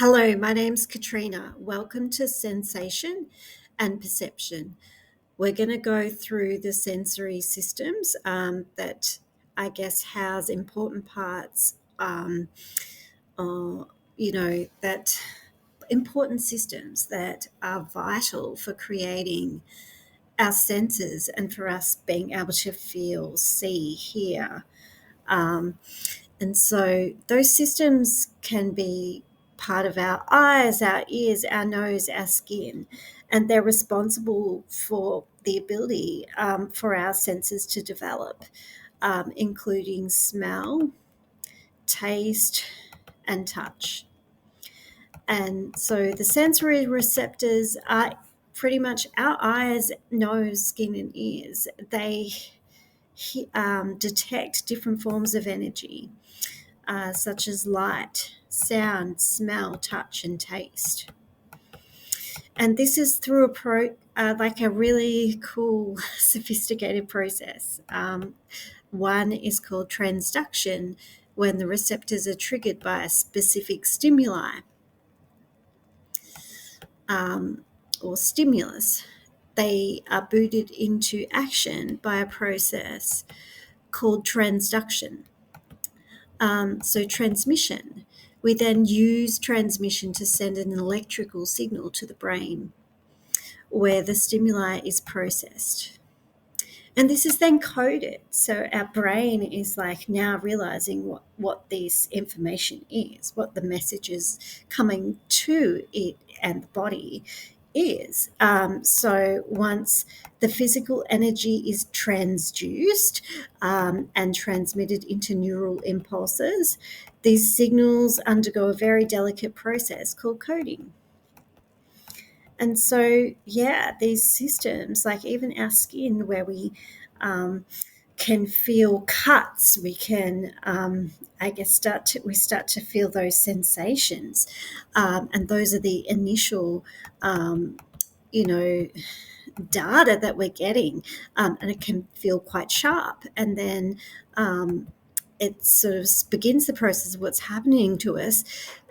Hello, my name's Katrina. Welcome to Sensation and Perception. We're going to go through the sensory systems that I guess house important parts, uh, that important systems that are vital for creating our senses and for us being able to feel, see, hear. Um, And so those systems can be part of our eyes, our ears, our nose, our skin, and they're responsible for the ability for our senses to develop, including smell, taste, and touch. And so the sensory receptors are pretty much our eyes, nose, skin, and ears. They detect different forms of energy such as light, sound, smell, touch, and taste. And this is through like a really cool, sophisticated process. One is called transduction, when the receptors are triggered by a specific stimuli or stimulus. They are booted into action by a process called transduction. So transmission, we then use transmission to send an electrical signal to the brain where the stimuli is processed. And this is then coded. So our brain is like now realizing what this information is, what the message is coming to it and the body is. So once the physical energy is transduced and transmitted into neural impulses, these signals undergo a very delicate process called coding. And so, yeah, these systems, like even our skin, where we can feel cuts, we can, I guess, we start to feel those sensations, and those are the initial, you know, data that we're getting, and it can feel quite sharp, and then. It sort of begins the process of what's happening to us,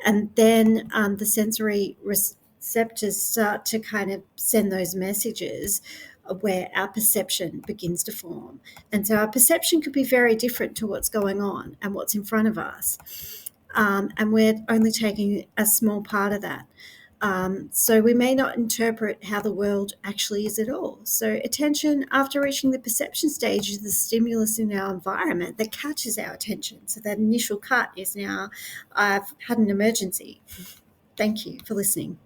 and then the sensory receptors start to kind of send those messages where our perception begins to form. And so our perception could be very different to what's going on and what's in front of us. And we're only taking a small part of that. So we may not interpret how the world actually is at all. So attention, after reaching the perception stage, is the stimulus in our environment that catches our attention. So that initial cut is now, I've had an emergency. Thank you for listening.